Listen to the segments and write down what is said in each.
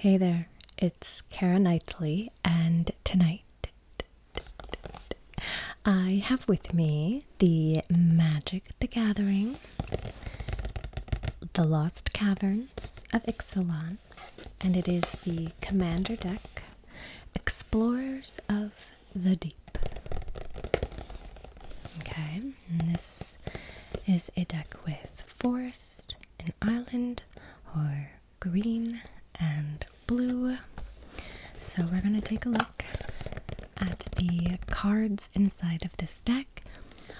Hey there, it's CaraNightly, and tonight I have with me the Magic the Gathering, the Lost Caverns of Ixalan, and it is the Commander deck, Explorers of the Deep. Okay, and this is a deck with forest, an island, or green and blue. So we're going to take a look at the cards inside of this deck.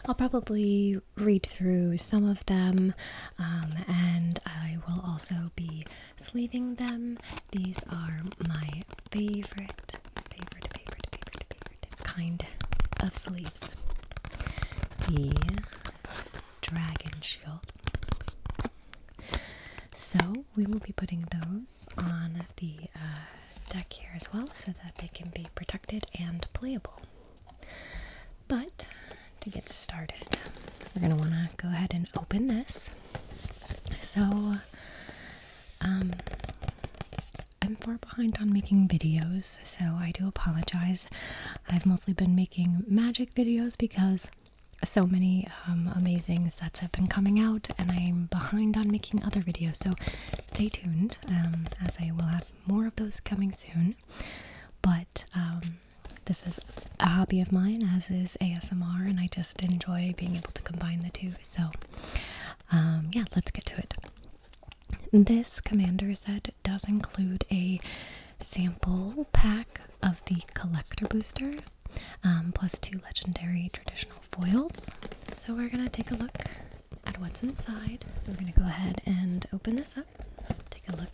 I'll probably read through some of them, and I will also be sleeving them. These are my favorite kind of sleeves. The Dragon Shield. So we will be putting those on the deck here as well so that they can be protected and playable. But to get started, we're going to want to go ahead and open this. So I'm far behind on making videos, so I do apologize. I've mostly been making magic videos because so many amazing sets have been coming out, and I'm behind on making other videos, so stay tuned, as I will have more of those coming soon. But this is a hobby of mine, as is ASMR, and I just enjoy being able to combine the two. So yeah, let's get to it. This Commander set does include a sample pack of the Collector Booster, plus 2 legendary traditional foils. So we're going to take a look at what's inside. So we're going to go ahead and open this up, take a look.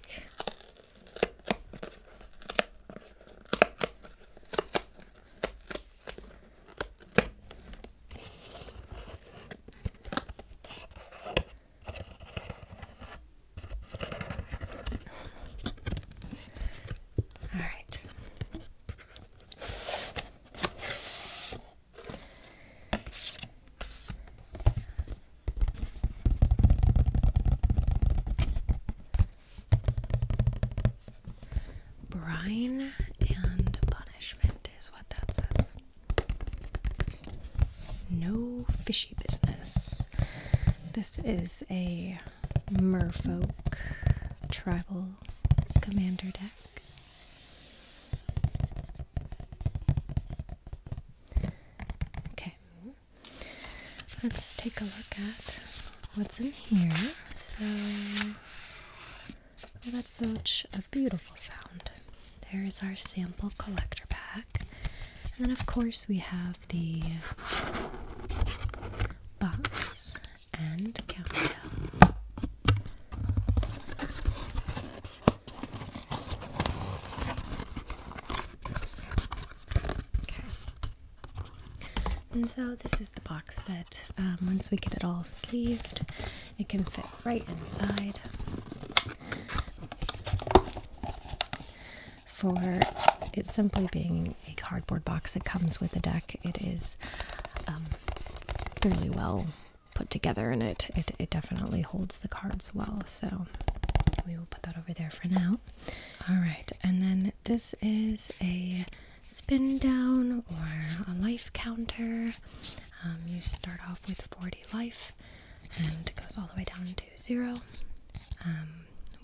Alright. Brine and punishment is what that says. No fishy business. This is a merfolk tribal commander deck. Okay, let's take a look at what's in here. So, oh, that's such a beautiful sound. There is our sample collector pack. And then, of course, we have the box and countdown. Okay. And so this is the box that, once we get it all sleeved, it can fit right inside. For it simply being a cardboard box that comes with the deck, it is fairly well put together, and it definitely holds the cards well. So we will put that over there for now. Alright, and then this is a spin down or a life counter. You start off with 40 life and it goes all the way down to 0.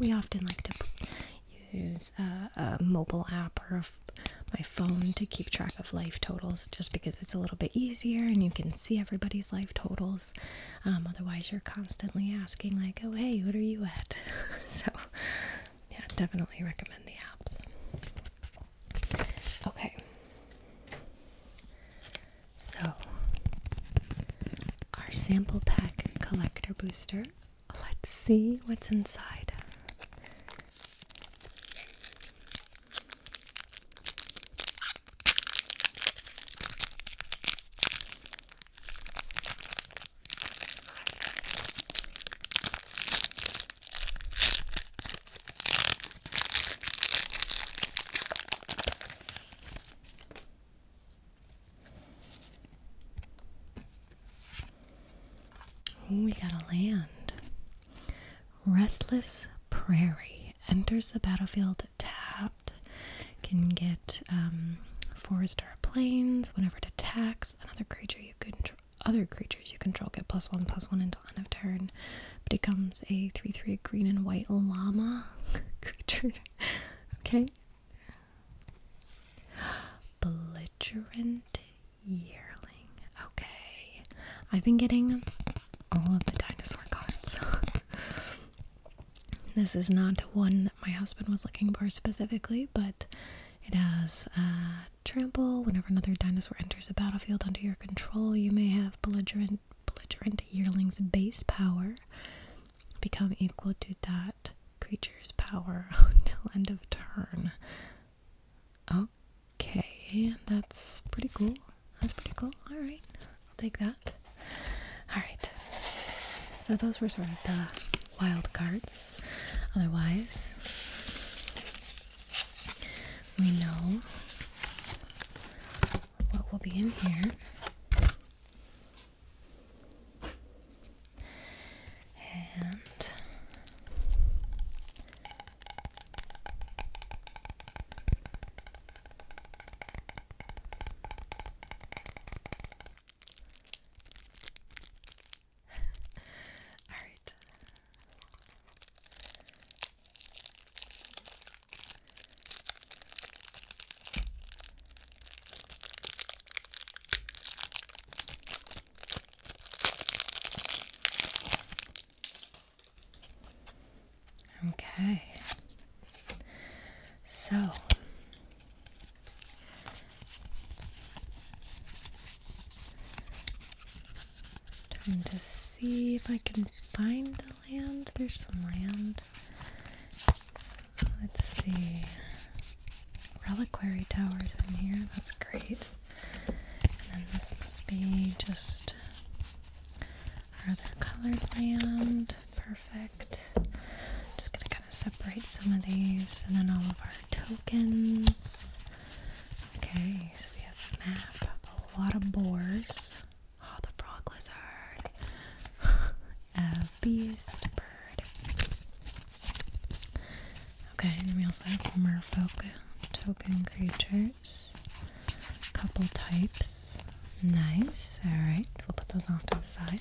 We often like to use a mobile app or my phone to keep track of life totals, just because it's a little bit easier and you can see everybody's life totals. Otherwise you're constantly asking like, oh hey, what are you at? So yeah, definitely recommend the apps. Okay, so our sample pack collector booster. Let's see what's inside. Ooh, we got a land. Restless Prairie enters the battlefield can get forest or plains. Whenever it attacks another creature you control, other creatures you control get +1/+1 until end of turn. Becomes a 3/3 green and white llama creature. Okay. Belligerent yearling. Okay. I've been getting all of the dinosaur cards. This is not one that my husband was looking for specifically, but it has trample. Whenever another dinosaur enters a battlefield under your control, you may have belligerent yearling's base power become equal to that creature's power until end of turn. Okay, that's pretty cool. That's pretty cool. Alright, I'll take that. Alright, so those were sort of the wild cards. Otherwise, we know what will be in here. And all right. Okay, so trying to see if I can find the land. There's some land. Let's see. Reliquary towers in here. That's great. And then this must be just our other colored land. Perfect. Just gonna kind of separate some of these, and then all of our tokens. Okay, so we have a map, a lot of boars. Oh, the frog lizard, a beast, bird. Okay, and we also have merfolk token creatures. Couple types. Nice. All right, we'll put those off to the side.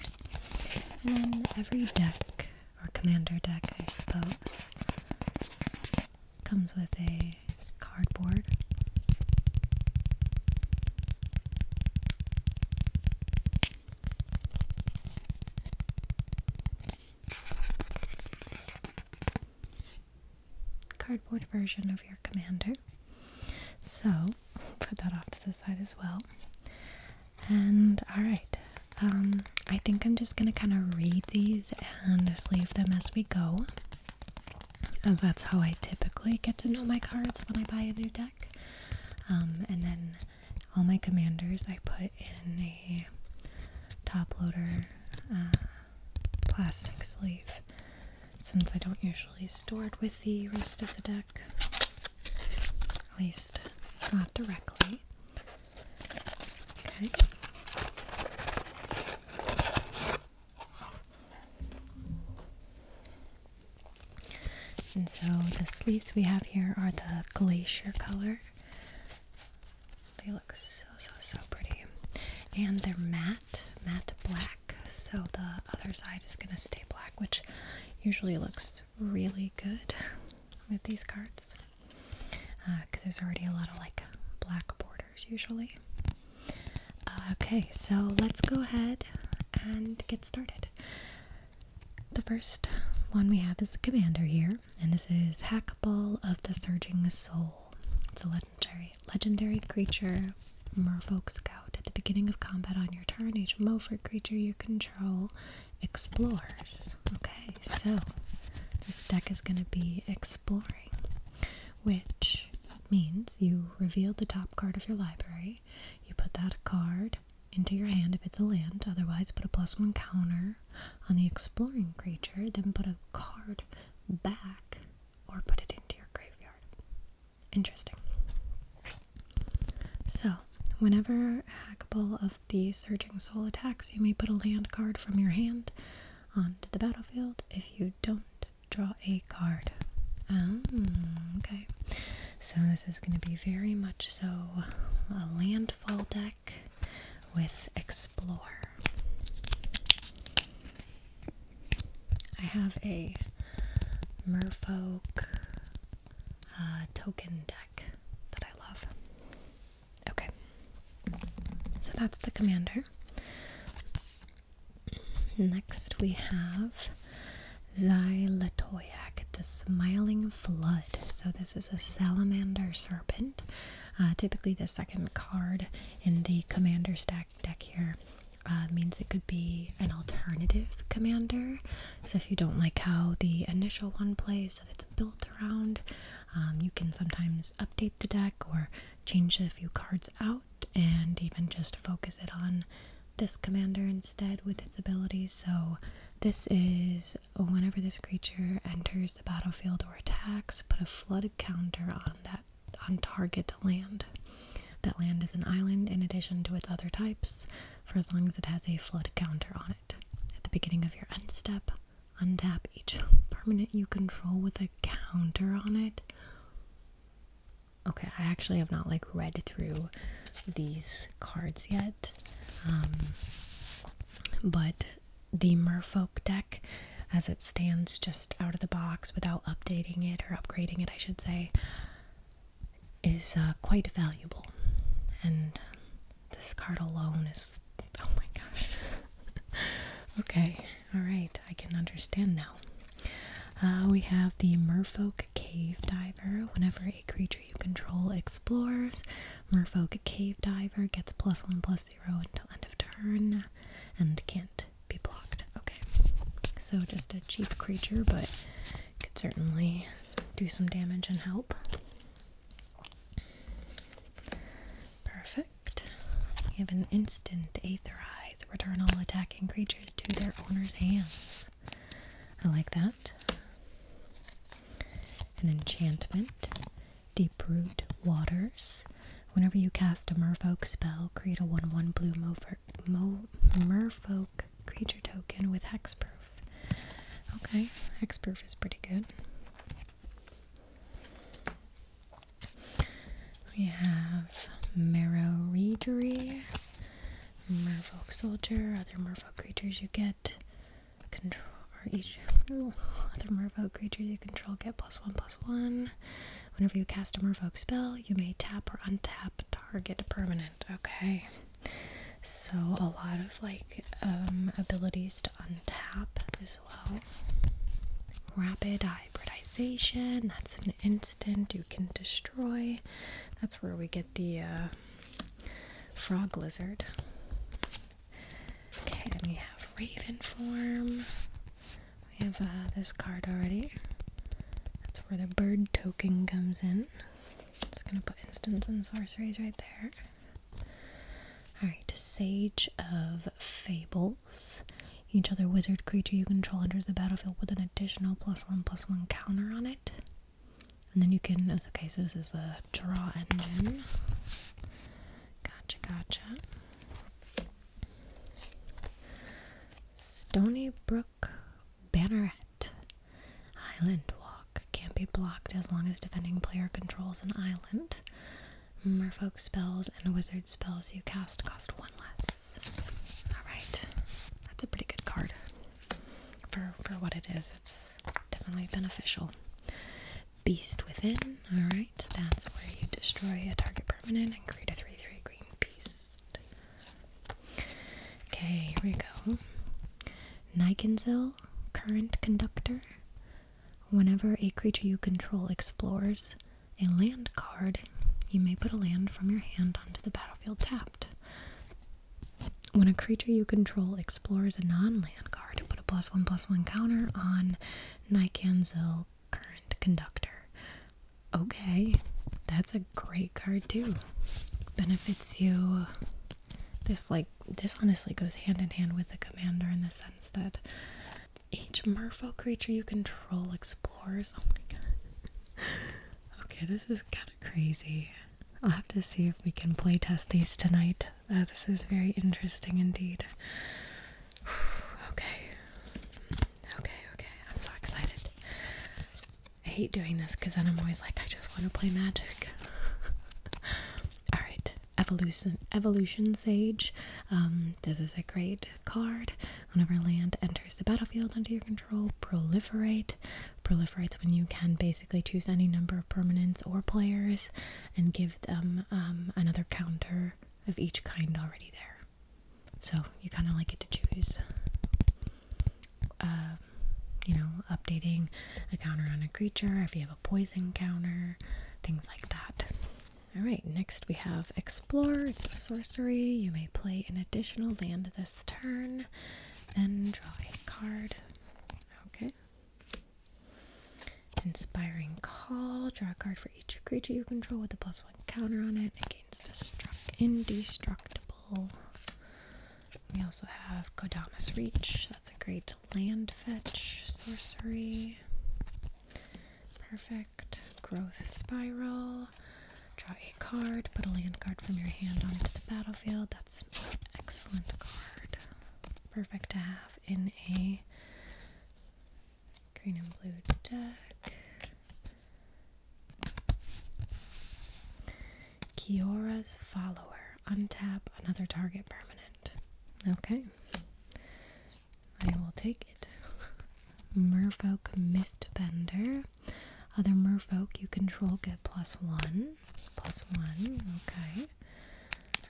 And then every deck, or commander deck, I suppose, comes with a cardboard. Cardboard version of your commander. So, put that off to the side as well. And, alright. I think I'm just gonna kind of read these and just leave them as we go, as that's how I typically get to know my cards when I buy a new deck. And then all my commanders I put in a top loader plastic sleeve, since I don't usually store it with the rest of the deck, at least not directly. Okay. And so the sleeves we have here are the glacier color. They look so pretty. And they're matte black. So the other side is going to stay black, which usually looks really good with these cards. Because there's already a lot of like black borders usually. Okay, so let's go ahead and get started. The first one we have is the commander here, and this is Hackball of the Surging Soul. It's a legendary creature, Merfolk Scout. At the beginning of combat on your turn, each Merfolk creature you control explores. Okay, so this deck is going to be exploring, which means you reveal the top card of your library. You put that card into your hand if it's a land, otherwise put a +1 counter on the exploring creature, then put a card back or put it into your graveyard. Interesting. So, whenever Hackball of the Surging Soul attacks, you may put a land card from your hand onto the battlefield. If you don't, draw a card. Okay. So this is going to be very much so a landfall deck with Explore. I have a Merfolk token deck that I love. Okay, so that's the commander. Next we have Xylatoyak, the Smiling Flood. So this is a Salamander Serpent. Typically the second card in the commander stack deck here means it could be an alternative commander. So if you don't like how the initial one plays that it's built around, you can sometimes update the deck or change a few cards out and even just focus it on this commander instead with its abilities. So this is whenever this creature enters the battlefield or attacks, put a flood counter on target land. That land is an island in addition to its other types for as long as it has a flood counter on it. At the beginning of your end step, untap each permanent you control with a counter on it. Okay, I actually have not read through these cards yet, but the Merfolk deck as it stands just out of the box without updating it or upgrading it, I should say, is quite valuable. And this card alone is, oh my gosh. Okay, alright, I can understand now. We have the Merfolk Cave Diver. Whenever a creature you control explores, Merfolk Cave Diver gets +1/+0 until end of turn and can't be blocked. Okay, so just a cheap creature, but could certainly do some damage and help. Perfect. We have an instant Aetherize. Return all attacking creatures to their owner's hands. I like that. An enchantment. Deep-root Waters. Whenever you cast a Merfolk spell, create a 1/1 blue Merfolk creature token with hexproof. Okay, hexproof is pretty good. We have Marrow Readery, Merfolk Soldier. Other Merfolk creatures you get control, or each other Merfolk creatures you control get +1/+1. Whenever you cast a Merfolk spell, you may tap or untap target permanent. Okay, so a lot of abilities to untap as well. Rapid Hybridization, that's an instant you can destroy. That's where we get the Frog Lizard. Okay, then we have Raven Form. We have this card already. That's where the bird token comes in. Just gonna put instants and sorceries right there. Alright, Sage of Fables. Each other wizard creature you control enters the battlefield with an additional +1/+1 counter on it. And then you can, okay, so this is a draw engine. Gotcha. Stony Brook Banneret. Island Walk. Can't be blocked as long as defending player controls an island. Merfolk spells and wizard spells you cast cost 1 less. Alright. That's a pretty good card. For what it is, it's definitely beneficial. Beast Within. Alright, that's where you destroy a target permanent and create a 3/3 green beast. Okay, here we go. Nikenzel, Current Conductor. Whenever a creature you control explores a land card, you may put a land from your hand onto the battlefield tapped. When a creature you control explores a non-land card, put a +1/+1 counter on Nikenzel, Current Conductor. Okay, that's a great card too. Benefits you. This honestly goes hand in hand with the commander in the sense that each Merfolk creature you control explores. Oh my god. Okay, this is kind of crazy. I'll have to see if we can playtest these tonight. This is very interesting indeed. Okay. I'm so excited. I hate doing this because then I'm always like, I just want to play Magic. Alright, Evolution Sage. This is a great card. Whenever land enters the battlefield under your control, proliferate. Proliferates when you can basically choose any number of permanents or players and give them another counter of each kind already there. So you kind of like get to choose, you know, updating a counter on a creature, if you have a poison counter, things like that. Alright, next we have Explore. It's a sorcery. You may play an additional land this turn, then draw a card. Okay. Inspiring Call. Draw a card for each creature you control with a +1 counter on it. It gains indestructible. We also have Kodama's Reach. That's a great land fetch sorcery. Perfect. Growth Spiral. Draw a card. Put a land card from your hand onto the battlefield. That's an excellent card. Perfect to have in a green and blue deck. Kiora's Follower. Untap another target permanent. Okay. I will take it. Merfolk Mistbender. Other merfolk you control get +1. +1. Okay.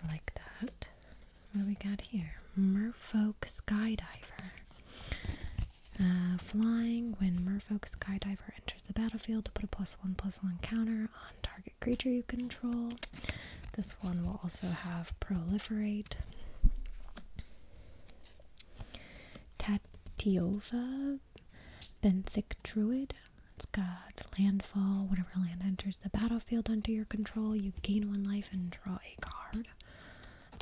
I like that. What do we got here? Merfolk Skydiver. Flying. When Merfolk Skydiver enters the battlefield, to put a +1/+1 counter on target creature you control. This one will also have Proliferate. Tatiova Benthic Druid. It's got landfall. Whenever land enters the battlefield under your control, you gain 1 life and draw a card.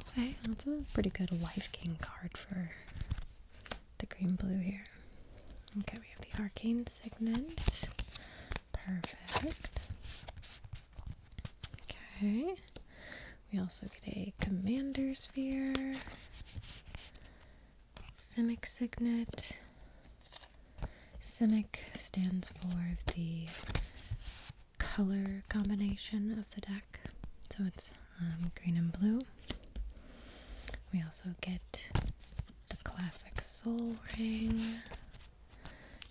Okay, that's a pretty good life gain card for the green-blue here. Okay, we have the Arcane Signet. Perfect. Okay. We also get a Commander Sphere. Simic Signet. Simic stands for the color combination of the deck. So it's green and blue. We also get the classic Soul Ring.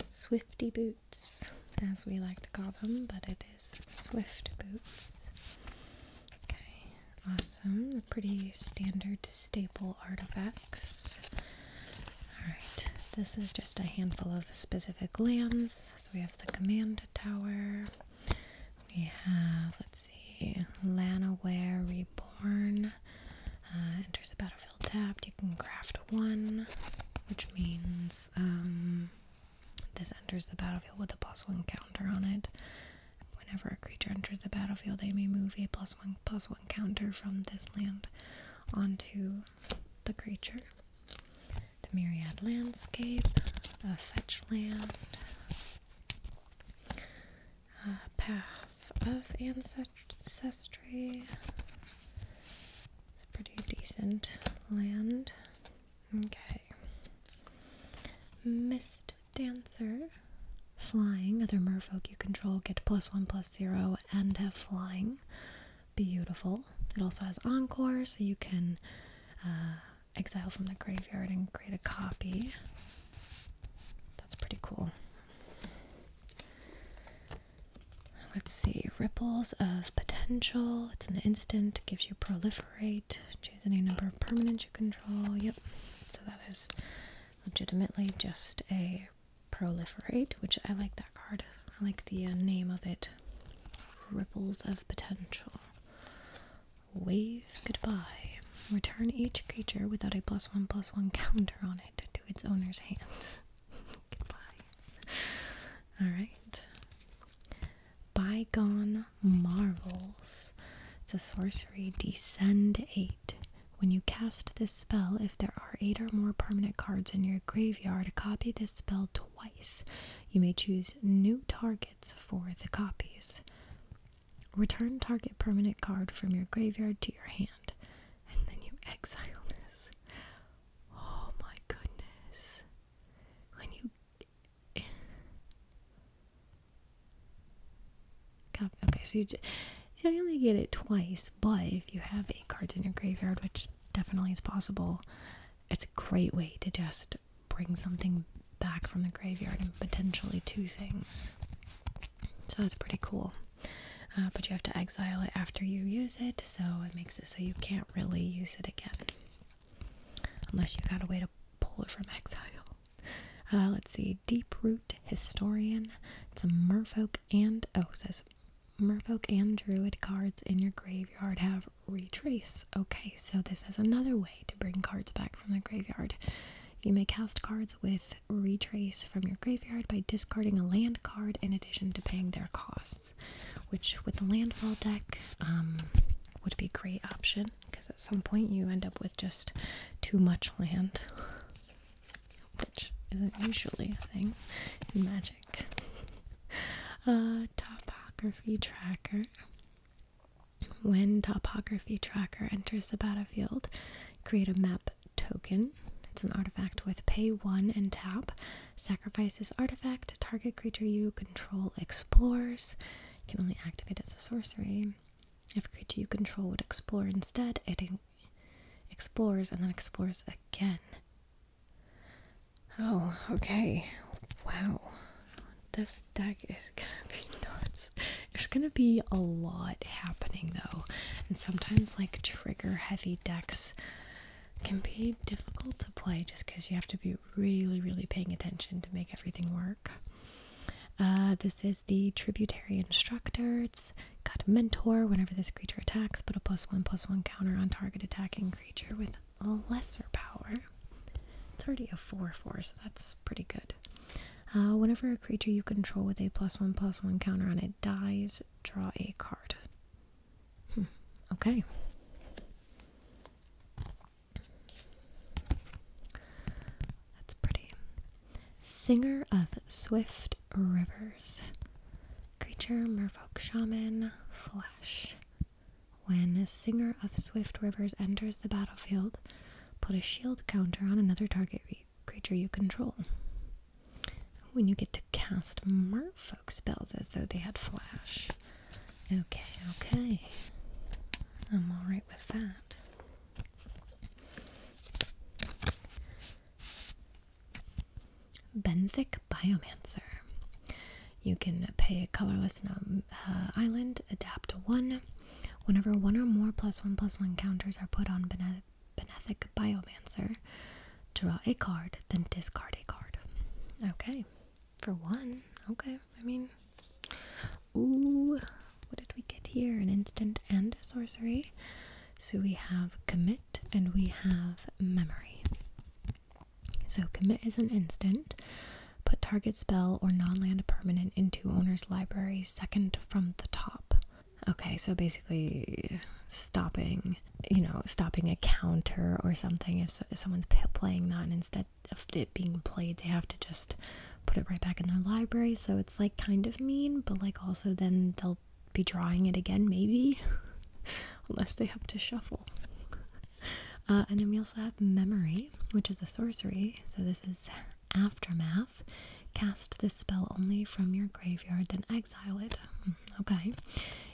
Swifty Boots, as we like to call them, but it is Swift Boots. Okay, awesome. The pretty standard staple artifacts. Alright, this is just a handful of specific lands. So we have the Command Tower. We have, let's see, Lanaware Reborn. Enters the battlefield tapped. You can craft 1, which means this enters the battlefield with a +1 counter on it. Whenever a creature enters the battlefield, they may move a +1/+1 counter from this land onto the creature. The Myriad Landscape, a fetch land, Path of Ancestry. It's a pretty decent land. Okay. Mist Dancer. Flying. Other merfolk you control get +1/+0 and have flying. Beautiful. It also has Encore, so you can exile from the graveyard and create a copy. That's pretty cool. Let's see. Ripples of Potential. It's an instant. Gives you Proliferate. Choose any number of permanents you control. Yep. So that is legitimately just a Proliferate, which I like that card. I like the name of it. Ripples of Potential. Wave Goodbye. Return each creature without a +1/+1 counter on it to its owner's hands. Goodbye. Alright. Bygone Marvels. It's a sorcery. Descend 8. When you cast this spell, if there are 8 or more permanent cards in your graveyard, copy this spell twice. You may choose new targets for the copies. Return target permanent card from your graveyard to your hand, and then you exile this. Oh my goodness. When you... Okay, so you only get it twice, but if you have 8 cards in your graveyard, which definitely is possible, it's a great way to just bring something back from the graveyard and potentially 2 things. So that's pretty cool. But you have to exile it after you use it, so it makes it so you can't really use it again. Unless you got a way to pull it from exile. Let's see. Deep-Root Historian. It's a Merfolk and... oh, it says Merfolk and Druid cards in your graveyard have Retrace. Okay, so this is another way to bring cards back from the graveyard. You may cast cards with Retrace from your graveyard by discarding a land card in addition to paying their costs, which with the landfall deck would be a great option, because at some point you end up with just too much land, which isn't usually a thing in Magic. Topography Tracker. When Topography Tracker enters the battlefield, create a map token. It's an artifact with pay 1 and tap. Sacrifice this artifact. Target creature you control explores. You can only activate it as a sorcery. If a creature you control would explore instead, it explores and then explores again. Oh, okay. Wow. This deck is gonna be nuts. There's gonna be a lot happening though. And sometimes like trigger heavy decks can be difficult to play just because you have to be really paying attention to make everything work. This is the Tributary Instructor. It's got a mentor. Whenever this creature attacks, put a +1/+1 counter on target attacking creature with a lesser power. It's already a 4/4, so that's pretty good. Whenever a creature you control with a +1/+1 counter on it dies, draw a card. Okay. That's pretty. Singer of Swift Rivers. Creature, Merfolk Shaman, Flash. When a Singer of Swift Rivers enters the battlefield, put a shield counter on another target creature you control. When you get to cast Merfolk spells as though they had Flash. Okay. I'm alright with that. Benthic Biomancer. You can pay a colorless island, adapt to 1. Whenever 1 or more +1/+1 counters are put on Benthic Biomancer, draw a card, then discard a card. Okay, for 1. Okay, I mean, ooh, what did we get here? An instant and a sorcery. So we have Commit and we have Memory. So Commit is an instant. Put target spell or non-land permanent into owner's library second from the top. Okay, so basically stopping a counter or something if someone's playing that, and instead of it being played, they have to just put it right back in their library. So it's like kind of mean, but like also then they'll be drawing it again maybe, unless they have to shuffle. And then we also have Memory, which is a sorcery. So this is Aftermath. Cast this spell only from your graveyard, then exile it. Okay.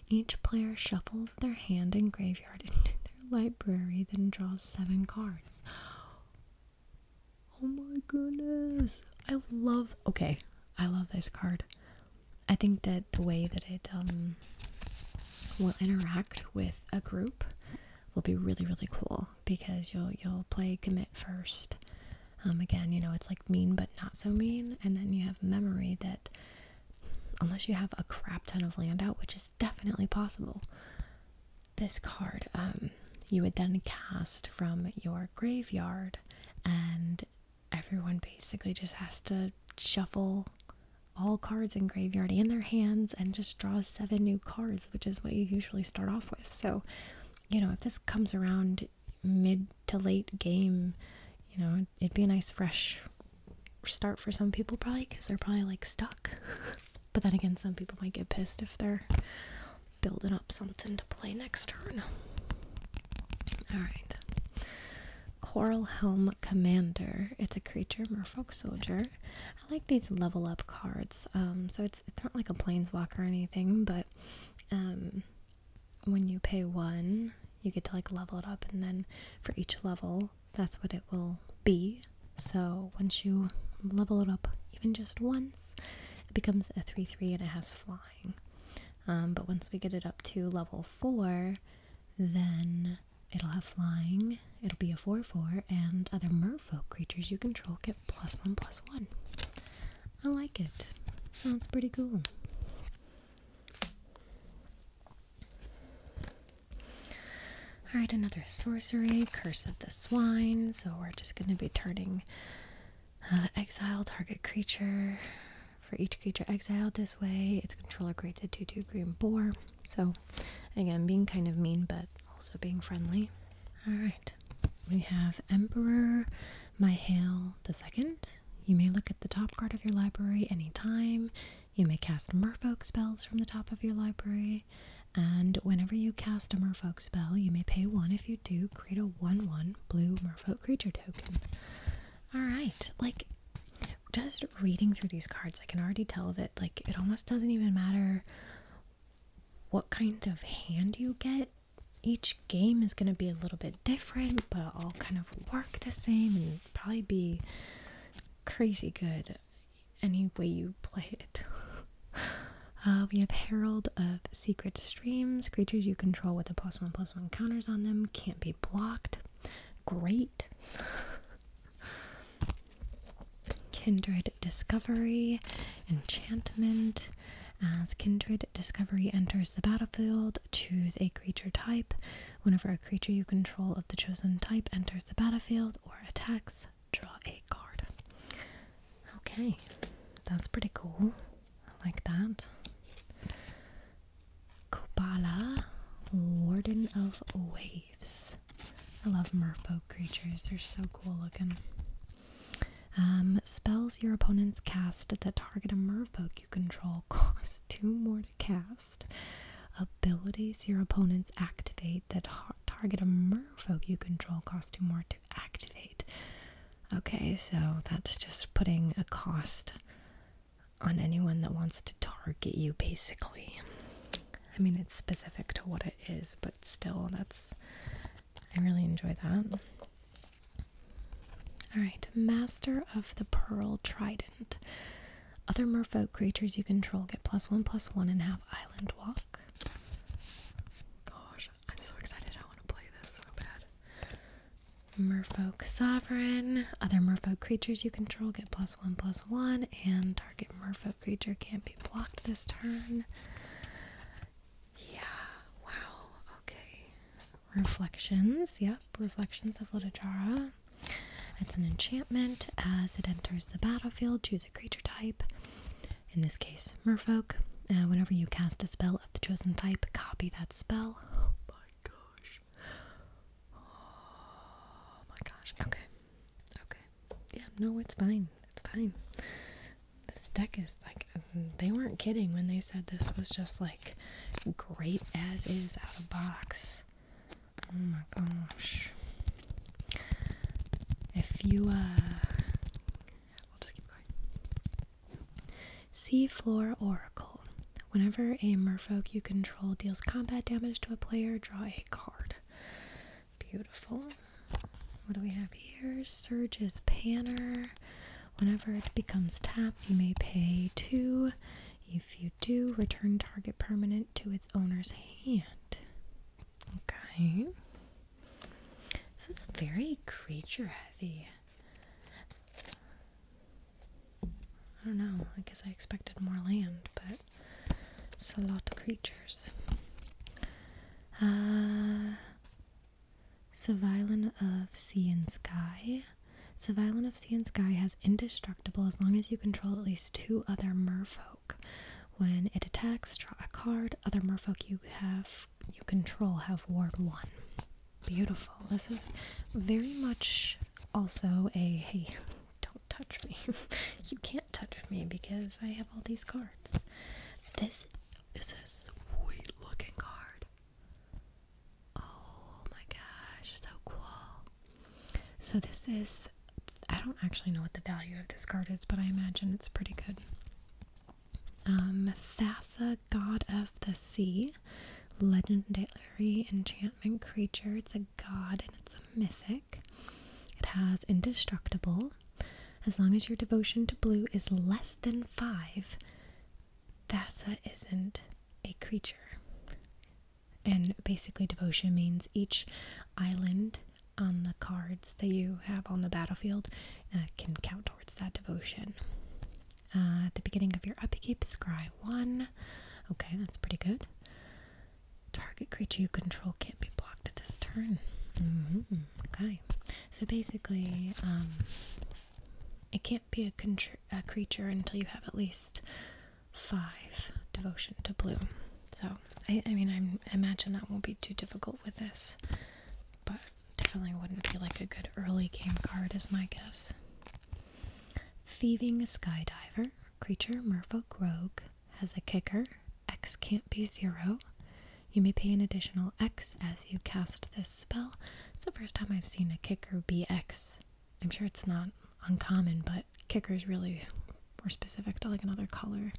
Each player shuffles their hand and graveyard into their library, then draws 7 cards. Oh my goodness. I love this card. I think that the way that it will interact with a group will be really cool, because you'll play Commit first. Again, it's like mean but not so mean, and then you have Memory that, unless you have a crap ton of land out, which is definitely possible, this card you would then cast from your graveyard, and everyone basically just has to shuffle all cards in graveyard and their hands and just draw 7 new cards, which is what you usually start off with. So if this comes around mid to late game, it'd be a nice fresh start for some people, probably, because they're probably like stuck. But then again, some people might get pissed if they're building up something to play next turn. Alright. Coral Helm Commander. It's a creature, Merfolk Soldier. I like these level up cards. So it's not like a planeswalker or anything, but when you pay 1, you get to like level it up, and then for each level, that's what it will be. So once you level it up even just once, it becomes a 3/3 and it has flying. But once we get it up to level 4, then it'll have flying, it'll be a 4/4, and other merfolk creatures you control get +1/+1. I like it. Sounds pretty cool. Alright, another sorcery, Curse of the Swine. So we're just going to be turning exile target creature. For each creature exiled this way, its controller creates a 2/2 green boar. So again, being kind of mean, but also being friendly. Alright, we have Emperor Mihail II. You may look at the top card of your library anytime. You may cast merfolk spells from the top of your library. And whenever you cast a merfolk spell, you may pay 1. If you do, create a 1/1 blue merfolk creature token. Alright, like, just reading through these cards, I can already tell that, like, it almost doesn't even matter what kind of hand you get. Each game is going to be a little bit different, but all kind of work the same and probably be crazy good any way you play it. We have Herald of Secret Streams. Creatures you control with a +1/+1 counters on them can't be blocked. Great. Kindred Discovery. Enchantment. As Kindred Discovery enters the battlefield, choose a creature type. Whenever a creature you control of the chosen type enters the battlefield or attacks, draw a card. Okay, that's pretty cool. I like that. Kobala, Warden of Waves. I love merfolk creatures, they're so cool looking. Spells your opponents cast that target a merfolk you control cost 2 more to cast. Abilities your opponents activate that target a merfolk you control cost 2 more to activate. Okay, so that's just putting a cost on anyone that wants to target you, basically. I mean, it's specific to what it is, but still, I really enjoy that. Alright, Master of the Pearl Trident. Other merfolk creatures you control get +1/+1 and have Island Walk. Gosh, I'm so excited. I want to play this so bad. Merfolk Sovereign. Other merfolk creatures you control get +1/+1 and target merfolk creature can't be blocked this turn. Yeah, wow, okay. Reflections, yep, Reflections of Littlejar. It's an enchantment. As it enters the battlefield, choose a creature type. In this case, merfolk. Whenever you cast a spell of the chosen type, copy that spell. Oh my gosh. Oh my gosh. Okay. Okay. Yeah, no, it's fine. It's fine. This deck is like, they weren't kidding when they said this was just like great as is out of box. Oh my gosh. If you, I'll just keep going. Seafloor Oracle. Whenever a merfolk you control deals combat damage to a player, draw a card. Beautiful. What do we have here? Surge's Panner. Whenever it becomes tapped, you may pay 2. If you do, return target permanent to its owner's hand. Okay. This is very creature heavy. I don't know. I guess I expected more land, but it's a lot of creatures. Savilan of Sea and Sky. Savilan of Sea and Sky has indestructible as long as you control at least 2 other merfolk. When it attacks, draw a card. Other merfolk you control have ward 1. Beautiful. This is very much also a, hey, don't touch me. You can't touch me because I have all these cards. This is a sweet looking card. Oh my gosh, so cool. So this is, I don't actually know what the value of this card is, but I imagine it's pretty good. Thassa, God of the Sea. Legendary enchantment creature. It's a god and it's a mythic. It has indestructible. As long as your devotion to blue is less than 5, Thassa isn't a creature. And basically devotion means each island on the cards that you have on the battlefield can count towards that devotion. At the beginning of your upkeep, scry 1. Okay, that's pretty good. Target creature you control can't be blocked this turn. Okay, so basically, it can't be a creature until you have at least 5 devotion to blue. So, I mean, I imagine that won't be too difficult with this, but definitely wouldn't be like a good early game card is my guess. Thieving Skydiver, creature, merfolk, rogue, has a kicker. X can't be 0. You may pay an additional X as you cast this spell. It's the first time I've seen a kicker be X. I'm sure it's not uncommon, but kicker is really more specific to like another color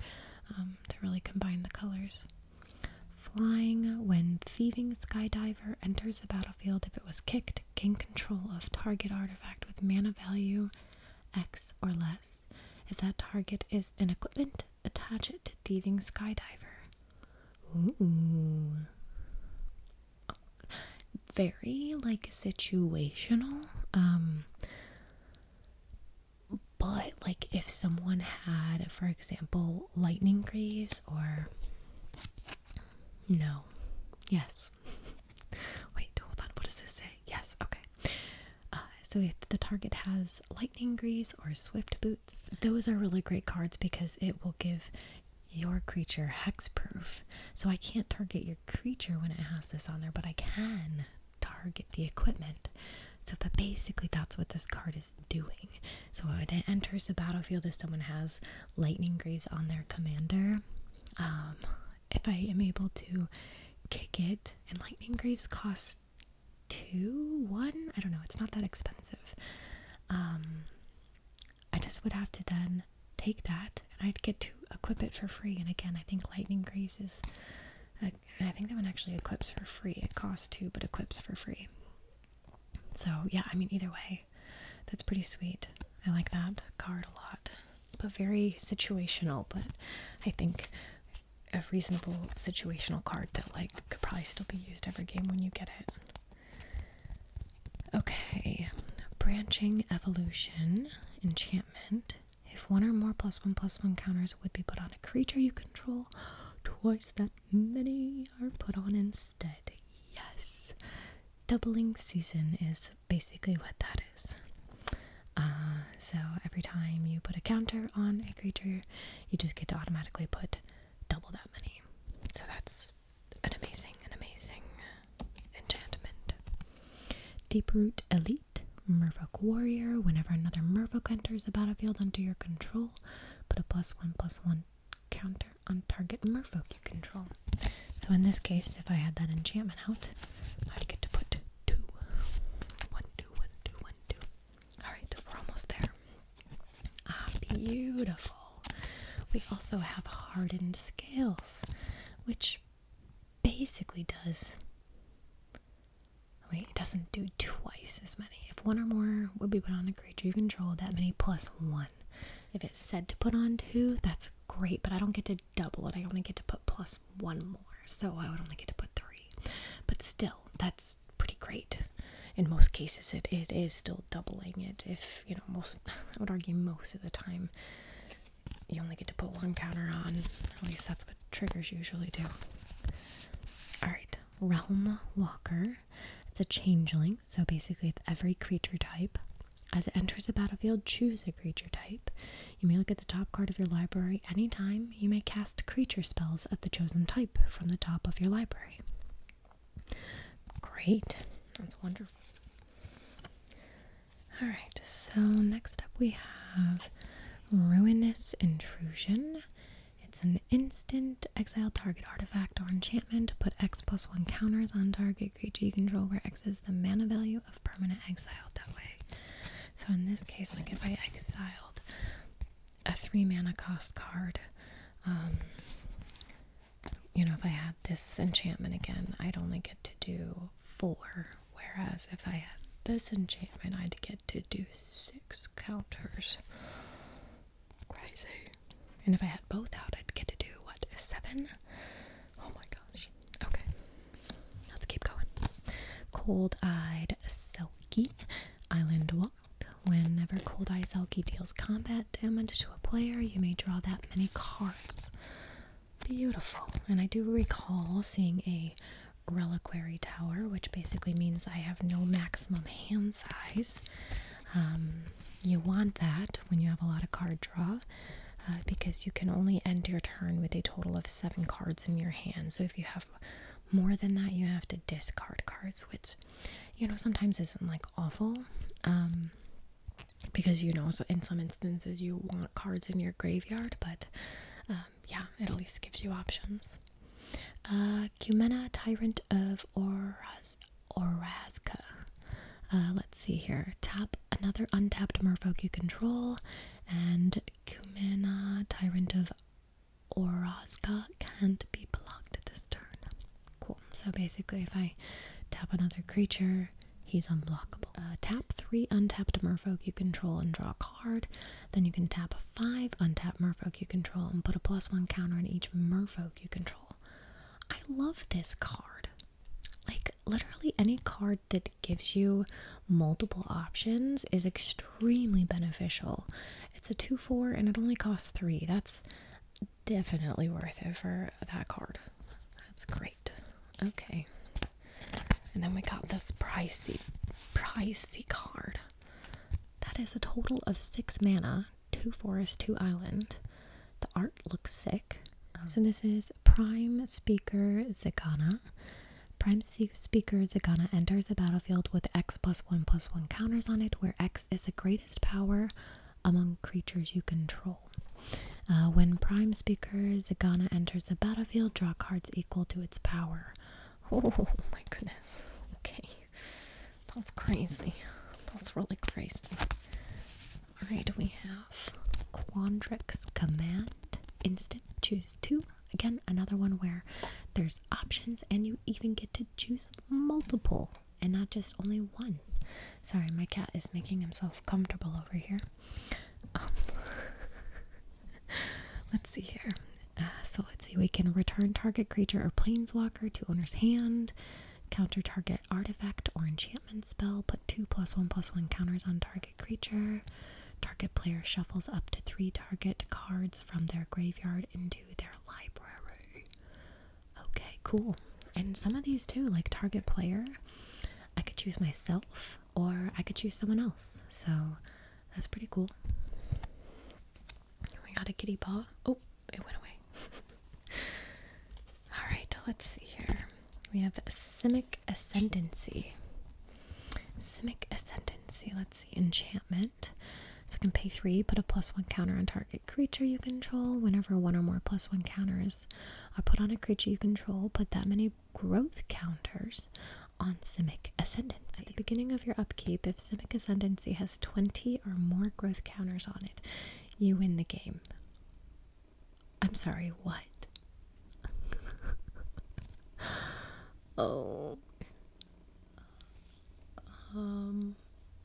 to really combine the colors. Flying, when Thieving Skydiver enters the battlefield, if it was kicked, gain control of target artifact with mana value X or less. If that target is an equipment, attach it to Thieving Skydiver. Ooh. Very like situational. But like if someone had, for example, lightning greaves or no. Yes. Wait, hold on. What does this say? Yes, okay. So if the target has lightning greaves or swift boots, those are really great cards because it will give your creature hexproof. So I can't target your creature when it has this on there, but I can target the equipment. So but basically that's what this card is doing. So when it enters the battlefield, if someone has lightning greaves on their commander, if I am able to kick it, and lightning greaves cost 2, 1, I don't know, it's not that expensive. I just would have to then take that and I'd get to equip it for free. And again, I think lightning greaves is I think that one actually equips for free. It costs 2 but equips for free. So yeah, I mean either way, that's pretty sweet. I like that card a lot, but very situational, but I think a reasonable situational card that like could probably still be used every game when you get it. Okay, branching evolution enchantment. If 1 or more +1/+1 counters would be put on a creature you control, twice that many are put on instead. Yes. Doubling season is basically what that is. So every time you put a counter on a creature, you just get to automatically put double that many. So that's an amazing enchantment. Deeproot Elite, Merfolk Warrior. Whenever another Merfolk enters the battlefield under your control, put a +1/+1 counter on target Merfolk you control. So in this case, if I had that enchantment out, I'd get to put 2. 1, 2, 1, 2, 1, 2. Alright, we're almost there. Beautiful. We also have Hardened Scales, which basically does... Wait, it doesn't do twice as many. If 1 or more would be put on a creature you control, that many +1. If it's said to put on 2, that's great, but I don't get to double it. I only get to put +1 more, so I would only get to put 3. But still, that's pretty great. In most cases, it is still doubling it. If, you know, I would argue most of the time, you only get to put 1 counter on. At least that's what triggers usually do. Alright, Realm Walker. It's a changeling, so basically it's every creature type. As it enters the battlefield, choose a creature type. You may look at the top card of your library anytime. You may cast creature spells of the chosen type from the top of your library. Great. That's wonderful. Alright, so next up we have Ruinous Intrusion. It's an instant exile target artifact or enchantment. Put X+1 counters on target creature you control, where X is the mana value of permanent exile that way. So in this case, like if I exiled a 3 mana cost card, You know, if I had this enchantment again, I'd only get to do 4, whereas if I had this enchantment, I'd get to do 6 counters. Crazy. And if I had both out, I'd get to do, what, 7? Oh my gosh. Okay. Let's keep going. Cold-Eyed Selkie. Island Walk. Whenever Cold-Eyed Selkie deals combat damage to a player, you may draw that many cards. Beautiful. And I do recall seeing a reliquary tower, which basically means I have no maximum hand size. You want that when you have a lot of card draw, because you can only end your turn with a total of 7 cards in your hand. So if you have more than that, you have to discard cards, which, you know, sometimes isn't like awful, because, you know, so in some instances you want cards in your graveyard, but yeah, it at least gives you options. Cumena, Tyrant of Orazca. Let's see here. Tap another untapped merfolk you control, and Cumena, Tyrant of Orazca, can't be blocked this turn. Cool. So basically, if I tap another creature, he's unblockable. Tap 3 untapped merfolk you control and draw a card. Then you can tap a 5 untapped merfolk you control and put a +1 counter on each merfolk you control. I love this card. Like, literally any card that gives you multiple options is extremely beneficial. It's a 2/4 and it only costs 3. That's definitely worth it for that card. That's great. Okay. And then we got this pricey card. That is a total of 6 mana, 2 forest, 2 island. The art looks sick. So this is Prime Speaker Zagana. Prime Speaker Zagana enters the battlefield with X +1/+1 counters on it, where X is the greatest power among creatures you control. When Prime Speaker Zagana enters the battlefield, draw cards equal to its power. Oh my goodness. Okay. That's crazy. That's really crazy. Alright, we have Quandrix Command. Instant. Choose 2. Again, another one where there's options and you even get to choose multiple and not just only one. Sorry, my cat is making himself comfortable over here. Let's see here. So let's see, we can return target creature or planeswalker to owner's hand, counter target artifact or enchantment spell, put 2 +1/+1 counters on target creature. Target player shuffles up to 3 target cards from their graveyard into their library. Okay, cool. And some of these too, like target player, I could choose myself or I could choose someone else. So that's pretty cool. We got a kitty paw. Oh, it went away. Alright, let's see here. We have Simic Ascendancy. Simic Ascendancy. Let's see. Enchantment. So you can pay 3, put a +1 counter on target creature you control. Whenever 1 or more +1 counters are put on a creature you control, put that many growth counters on Simic Ascendancy. At the beginning of your upkeep, if Simic Ascendancy has 20 or more growth counters on it, you win the game. I'm sorry, what? Oh.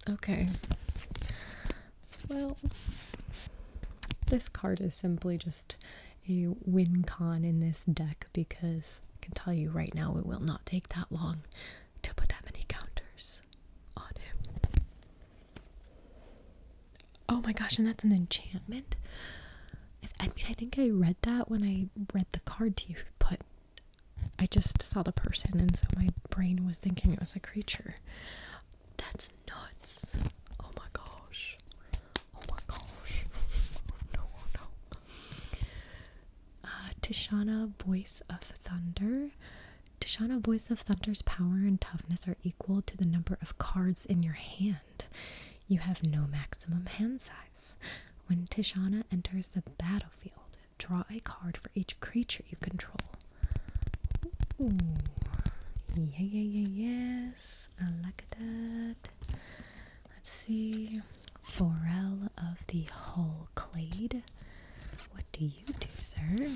Okay. Well, this card is simply just a win con in this deck, because I can tell you right now it will not take that long to put that many counters on him. Oh my gosh, and that's an enchantment? I mean, I think I read that when I read the card to you, but I just saw the person and so my brain was thinking it was a creature. That's nuts. Oh my gosh. Oh my gosh. Oh no. Tishana, Voice of Thunder. Tishana, Voice of Thunder's power and toughness are equal to the number of cards in your hand. You have no maximum hand size. When Tishana enters the battlefield, draw a card for each creature you control. Ooh. Yes. I like that. Let's see. Forel of the Hull Clade. What to you two, sir.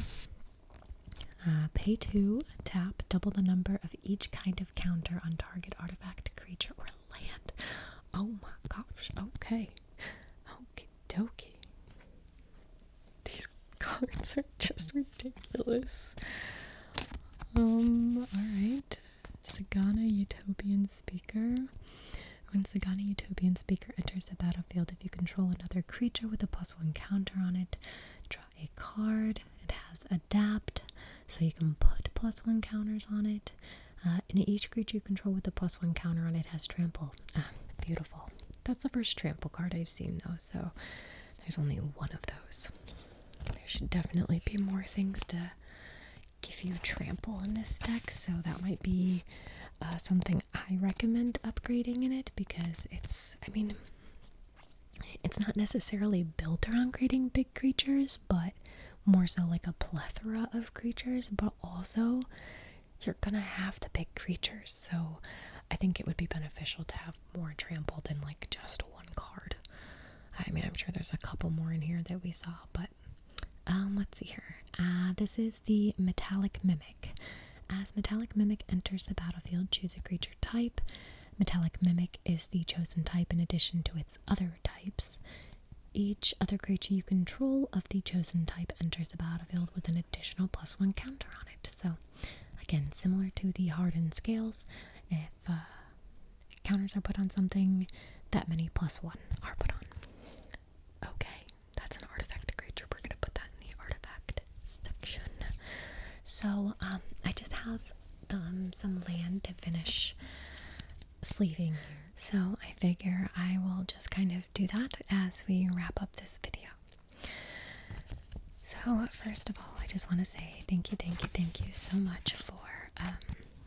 Pay 2, tap, double the number of each kind of counter on target artifact, creature, or land. Oh my gosh, okay. Okie dokie. These cards are just ridiculous. Alright. Sagana Utopian Speaker. When Sagana Utopian Speaker enters the battlefield, if you control another creature with a +1 counter on it, draw a card. It has Adapt, so you can put +1 counters on it. And each creature you control with a +1 counter on it has Trample. Beautiful. That's the first Trample card I've seen, though, so there's only one of those. There should definitely be more things to give you Trample in this deck, so that might be something I recommend upgrading in it, because it's not necessarily built around creating big creatures, but more so like a plethora of creatures, but also you're gonna have the big creatures, so I think it would be beneficial to have more Trample than like just one card. I mean, I'm sure there's a couple more in here that we saw, but let's see here. This is the Metallic Mimic. As Metallic Mimic enters the battlefield, choose a creature type. Metallic Mimic is the chosen type in addition to its other types. Each other creature you control of the chosen type enters the battlefield with an additional +1 counter on it. So, again, similar to the Hardened Scales, if counters are put on something, that many +1 are put on. Okay, that's an artifact creature. We're gonna put that in the artifact section. So, I just have some land to finish sleeving here. So I figure I will just kind of do that as we wrap up this video. So first of all, I just want to say thank you so much for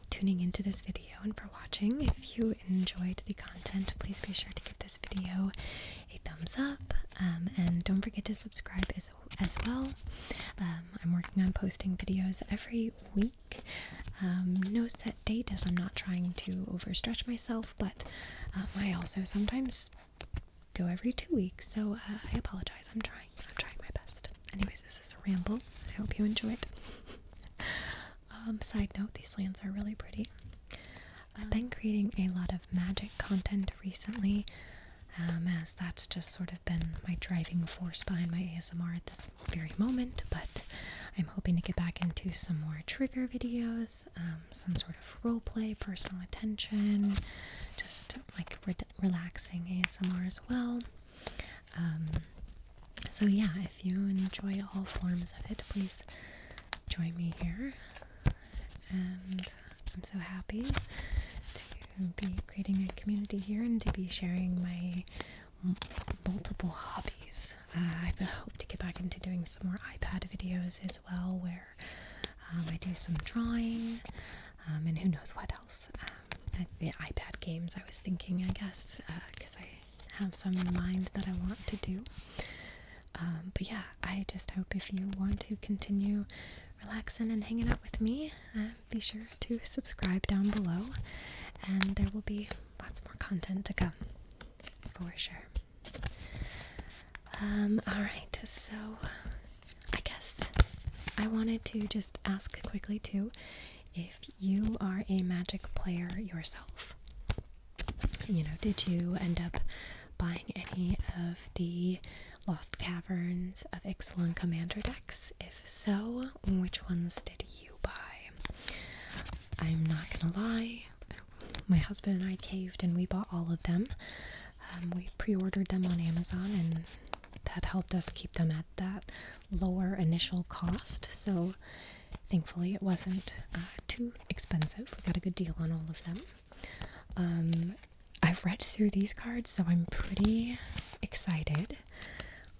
tuning into this video and for watching. If you enjoyed the content, please be sure to give this video a thumbs up, and don't forget to subscribe as well. I'm working on posting videos every week. No set date, as I'm not trying to overstretch myself, but I also sometimes go every 2 weeks, so I apologize. I'm trying my best. Anyways, this is a ramble. I hope you enjoy it. Side note, these lands are really pretty. I've been creating a lot of magic content recently, as that's just sort of been my driving force behind my ASMR at this very moment, but I'm hoping to get back into some more trigger videos, some sort of roleplay, personal attention, just like relaxing ASMR as well. So yeah, if you enjoy all forms of it, please join me here. And I'm so happy to be creating a community here and to be sharing my multiple hobbies. I hope to get back into doing some more iPad videos as well, where I do some drawing, and who knows what else. The iPad games, I was thinking, I guess, because I have some in mind that I want to do. But yeah, I just hope if you want to continue relaxing and hanging out with me, be sure to subscribe down below, and there will be lots more content to come, for sure. Alright, so I guess I wanted to just ask quickly too, if you are a Magic player yourself. You know, did you end up buying any of the Lost Caverns of Ixalan Commander decks? If so, which ones did you buy? I'm not gonna lie, my husband and I caved and we bought all of them. We pre-ordered them on Amazon, and that helped us keep them at that lower initial cost, so thankfully it wasn't too expensive. We got a good deal on all of them. I've read through these cards, so I'm pretty excited.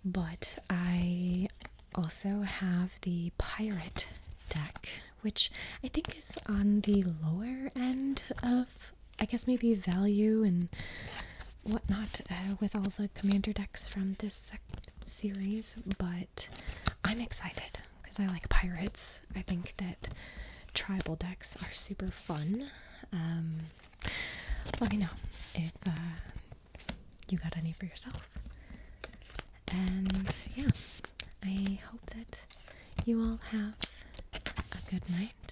But I also have the Pirate deck, which I think is on the lower end of, I guess, maybe value and whatnot with all the commander decks from this series. But I'm excited because I like pirates. I think that tribal decks are super fun. Let me know if you got any for yourself. And yeah, I hope that you all have a good night,